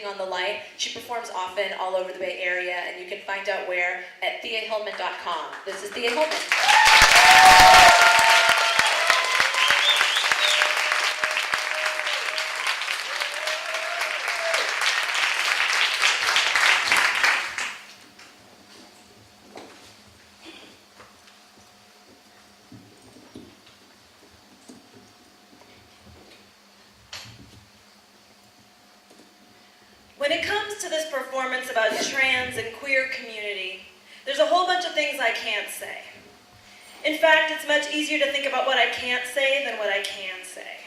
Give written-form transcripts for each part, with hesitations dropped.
on the light. She performs often all over the Bay Area, and you can find out where at TheaHillman.com. This is Thea Hillman. When it comes to this performance about trans and queer community, there's a whole bunch of things I can't say. In fact, it's much easier to think about what I can't say than what I can say.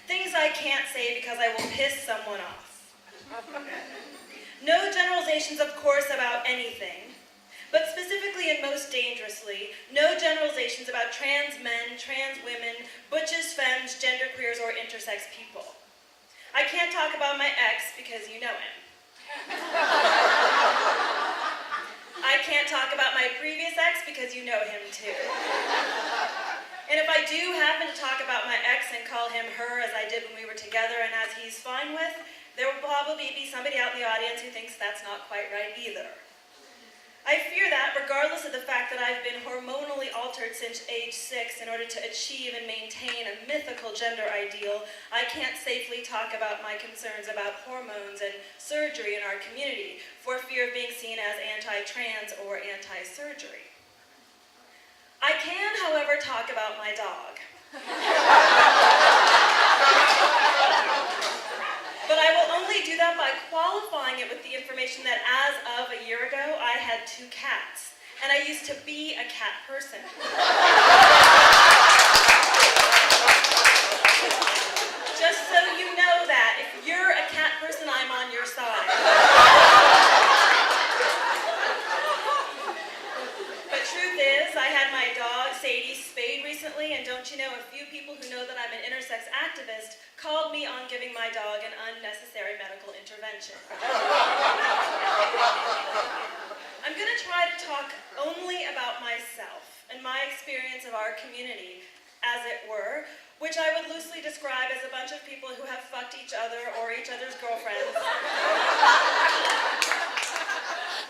Things I can't say because I will piss someone off. No generalizations, of course, about anything, but specifically and most dangerously, no generalizations about trans men, trans women, butches, femmes, genderqueers, or intersex people. I can't talk about my ex because you know him. I can't talk about my previous ex because you know him too. And if I do happen to talk about my ex and call him her as I did when we were together and as he's fine with, there will probably be somebody out in the audience who thinks that's not quite right either. I fear that, regardless of the fact that I've been hormonally altered since age 6 in order to achieve and maintain a mythical gender ideal, I can't safely talk about my concerns about hormones and surgery in our community for fear of being seen as anti-trans or anti-surgery. I can, however, talk about my dog. But I will only do that by qualifying it with the information that as of a year ago, I had 2 cats, and I used to be a cat person. Just so you know that, if you're a cat person, I'm on your side. But truth is, I had my dog, Sadie, spayed recently, and don't you know, a few people who know that I'm an intersex activist called me on giving my dog an unnecessary medical intervention. I'm going to try to talk only about myself and my experience of our community, as it were, which I would loosely describe as a bunch of people who have fucked each other or each other's girlfriends,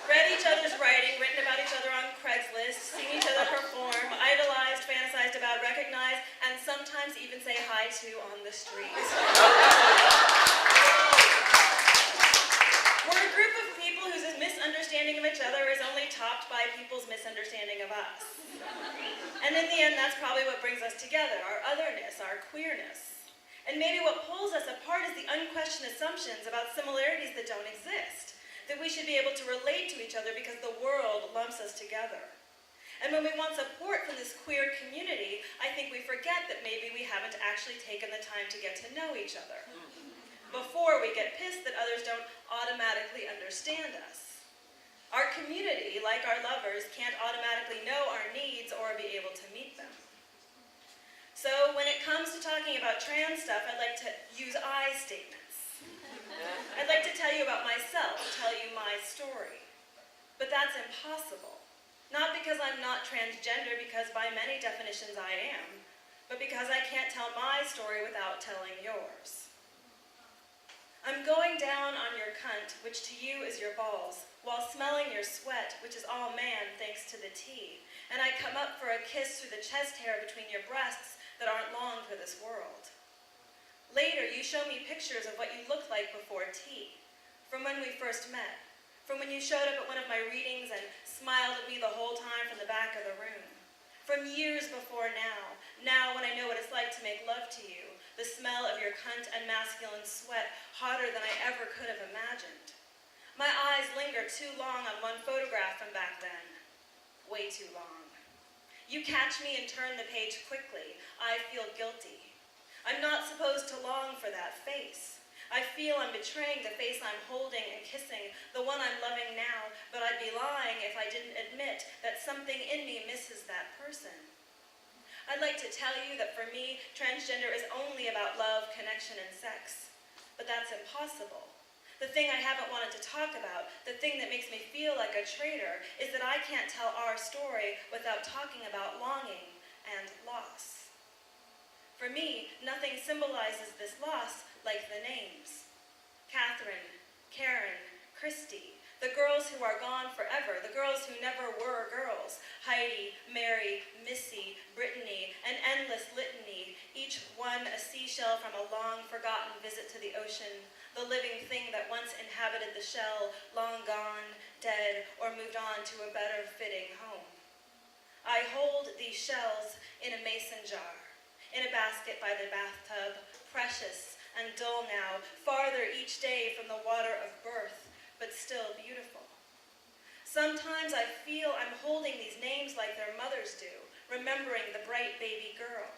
read each other's writing, written about each other on Craigslist, seen each other perform, idolized, fantasized about, recognized, and sometimes even say hi to on the street. We're a group of people whose misunderstanding of each other is only topped by people's misunderstanding of us. And in the end, that's probably what brings us together, our otherness, our queerness. And maybe what pulls us apart is the unquestioned assumptions about similarities that don't exist, that we should be able to relate to each other because the world lumps us together. And when we want support from this queer community, I think we forget that maybe we haven't actually taken the time to get to know each other before we get pissed that others don't automatically understand us. Our community, like our lovers, can't automatically know our needs or be able to meet them. So when it comes to talking about trans stuff, I'd like to use I statements. I'd like to tell you about myself, tell you my story. But that's impossible. Not because I'm not transgender, because by many definitions I am, but because I can't tell my story without telling yours. I'm going down on your cunt, which to you is your balls, while smelling your sweat, which is all man thanks to the tea, and I come up for a kiss through the chest hair between your breasts that aren't long for this world. Later, you show me pictures of what you looked like before tea, from when we first met, from when you showed up at one of my readings and smiled at me the whole time from the back of the room, from years before now when I know what it's like to make love to you, the smell of your cunt and masculine sweat hotter than I ever could have imagined. My eyes linger too long on one photograph from back then, way too long. You catch me and turn the page quickly. I feel guilty. I'm not supposed to long for that face. I feel I'm betraying the face I'm holding and kissing, the one I'm loving now, but I'd be lying if I didn't admit that something in me misses that person. I'd like to tell you that for me, transgender is only about love, connection, and sex. But that's impossible. The thing I haven't wanted to talk about, the thing that makes me feel like a traitor, is that I can't tell our story without talking about longing and loss. For me, nothing symbolizes this loss like the names. Catherine, Karen, Christy, the girls who are gone forever, the girls who never were girls, Heidi, Mary, Missy, Brittany, an endless litany, each one a seashell from a long forgotten visit to the ocean, the living thing that once inhabited the shell, long gone, dead, or moved on to a better fitting home. I hold these shells in a mason jar, in a basket by the bathtub, precious and dull now, farther each day from the water of birth, but still beautiful. Sometimes I feel I'm holding these names like their mothers do, remembering the bright baby girl.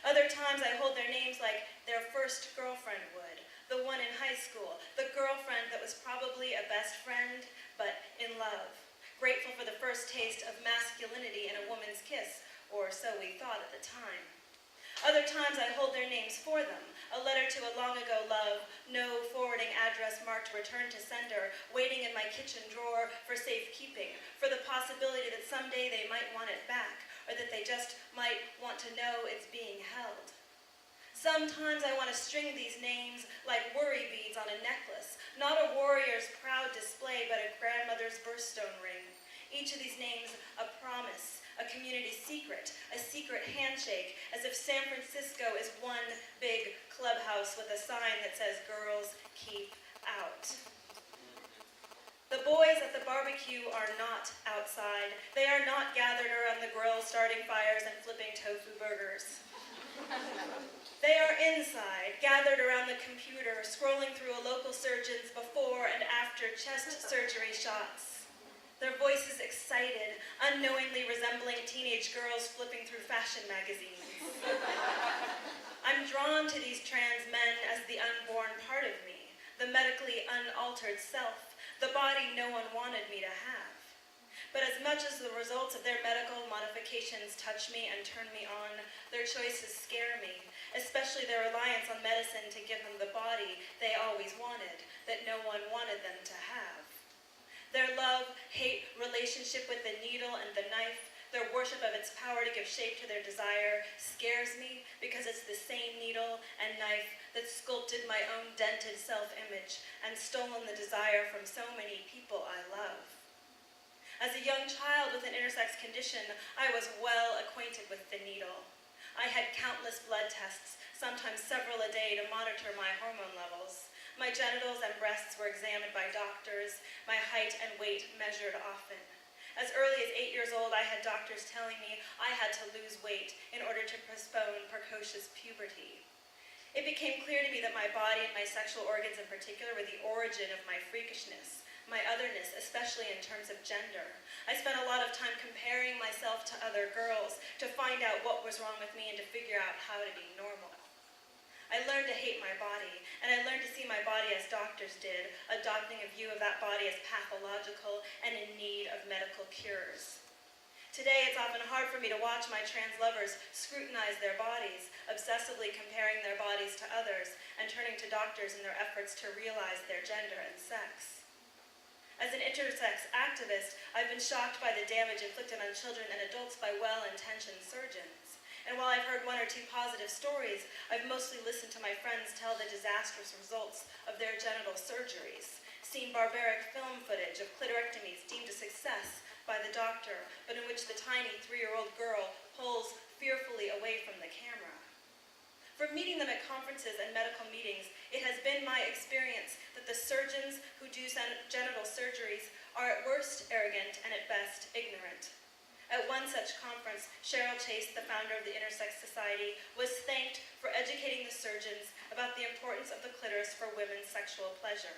Other times I hold their names like their first girlfriend would, the one in high school, the girlfriend that was probably a best friend, but in love, grateful for the first taste of masculinity in a woman's kiss, or so we thought at the time. Other times I hold their names for them, a letter to a long ago love, no forwarding address marked return to sender, waiting in my kitchen drawer for safekeeping, for the possibility that someday they might want it back, or that they just might want to know it's being held. Sometimes I want to string these names like worry beads on a necklace, not a warrior's proud display, but a grandmother's birthstone ring. Each of these names a promise, a community secret, a secret handshake, as if San Francisco is one big clubhouse with a sign that says, "Girls, keep out." The boys at the barbecue are not outside. They are not gathered around the grill, starting fires and flipping tofu burgers. They are inside, gathered around the computer, scrolling through a local surgeon's before and after chest surgery shots. Their voices excited, unknowingly resembling teenage girls flipping through fashion magazines. I'm drawn to these trans men as the unborn part of me, the medically unaltered self, the body no one wanted me to have. But as much as the results of their medical modifications touch me and turn me on, their choices scare me, especially their reliance on medicine to give them the body they always wanted, that no one wanted them to have. Their love-hate relationship with the needle and the knife, their worship of its power to give shape to their desire, scares me because it's the same needle and knife that sculpted my own dented self-image and stolen the desire from so many people I love. As a young child with an intersex condition, I was well acquainted with the needle. I had countless blood tests, sometimes several a day, to monitor my hormone levels. My genitals and breasts were examined by doctors, my height and weight measured often. As early as 8 years old, I had doctors telling me I had to lose weight in order to postpone precocious puberty. It became clear to me that my body and my sexual organs in particular were the origin of my freakishness, my otherness, especially in terms of gender. I spent a lot of time comparing myself to other girls to find out what was wrong with me and to figure out how to be normal. I learned to hate my body, and I learned to see my body as doctors did, adopting a view of that body as pathological and in need of medical cures. Today, it's often hard for me to watch my trans lovers scrutinize their bodies, obsessively comparing their bodies to others, and turning to doctors in their efforts to realize their gender and sex. As an intersex activist, I've been shocked by the damage inflicted on children and adults by well-intentioned surgeons. And while I've heard one or two positive stories, I've mostly listened to my friends tell the disastrous results of their genital surgeries, seen barbaric film footage of clitorectomies deemed a success by the doctor, but in which the tiny 3-year-old girl pulls fearfully away from the camera. From meeting them at conferences and medical meetings, it has been my experience that the surgeons who do genital surgeries are at worst arrogant and at best ignorant. At one such conference, Cheryl Chase, the founder of the Intersex Society, was thanked for educating the surgeons about the importance of the clitoris for women's sexual pleasure.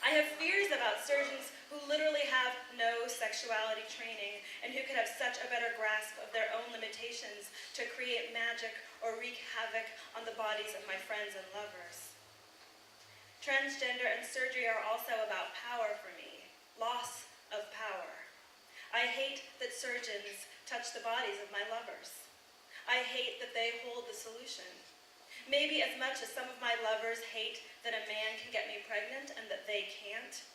I have fears about surgeons who literally have no sexuality training and who could have such a better grasp of their own limitations to create magic or wreak havoc on the bodies of my friends and lovers. Transgender and surgery are also about power for me, loss of power. I hate that surgeons touch the bodies of my lovers. I hate that they hold the solution. Maybe as much as some of my lovers hate that a man can get me pregnant and that they can't.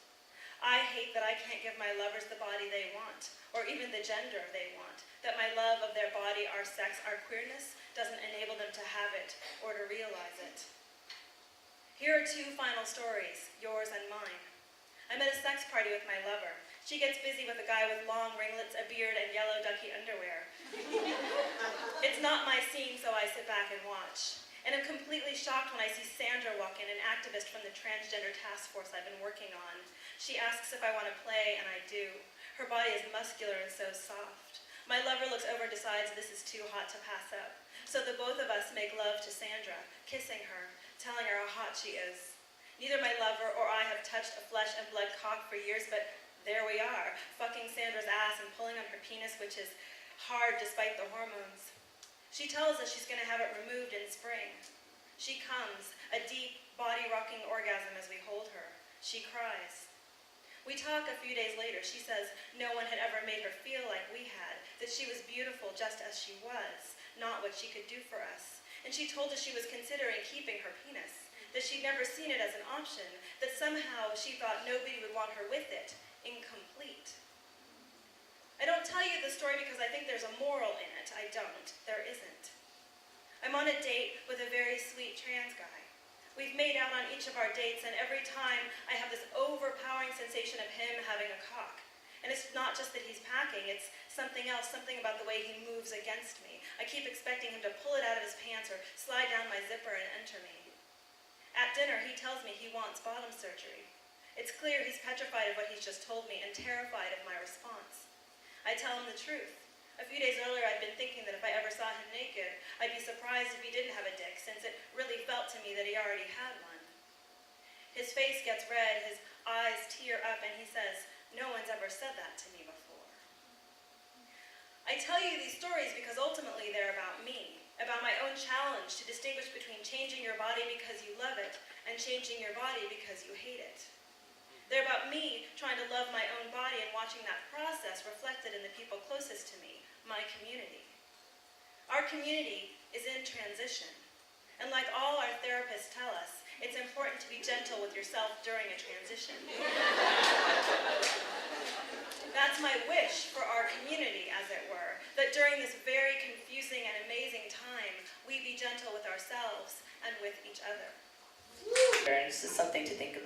I hate that I can't give my lovers the body they want, or even the gender they want, that my love of their body, our sex, our queerness doesn't enable them to have it or to realize it. Here are 2 final stories. yours and mine. I'm at a sex party with my lover. She gets busy with a guy with long ringlets, a beard, and yellow ducky underwear. It's not my scene, so I sit back and watch. And I'm completely shocked when I see Sandra walk in, an activist from the transgender task force I've been working on. She asks if I want to play, and I do. Her body is muscular and so soft. My lover looks over and decides this is too hot to pass up. So the both of us make love to Sandra, kissing her, telling her how hot she is. Neither my lover or I have touched a flesh and blood cock for years, but there we are, fucking Sandra's ass and pulling on her penis, which is hard despite the hormones. She tells us she's going to have it removed in spring. She comes, a deep, body-rocking orgasm as we hold her. She cries. We talk a few days later. She says no one had ever made her feel like we had, that she was beautiful just as she was, not what she could do for us. And she told us she was considering keeping her penis, that she'd never seen it as an option, that somehow she thought nobody would want her with it, incomplete. I don't tell you the story because I think there's a moral in it. I don't. There isn't. I'm on a date with a very sweet trans guy. We've made out on each of our dates, and every time I have this overpowering sensation of him having a cock. And it's not just that he's packing, it's something else, something about the way he moves against me. I keep expecting him to pull it out of his pants or slide down my zipper and enter me. At dinner, he tells me he wants bottom surgery. It's clear he's petrified of what he's just told me and terrified of my response. I tell him the truth. A few days earlier, I'd been thinking that if I ever saw him naked, I'd be surprised if he didn't have a dick, since it really felt to me that he already had one. His face gets red, his eyes tear up, and he says, "No one's ever said that to me before." I tell you these stories because ultimately they're about me, about my own challenge to distinguish between changing your body because you love it and changing your body because you hate it. They're about me trying to love my own body and watching that process reflected in the people closest to me, my community. Our community is in transition. And like all our therapists tell us, it's important to be gentle with yourself during a transition. That's my wish for our community, as it were, that during this very confusing and amazing time, we be gentle with ourselves and with each other. This is something to think about.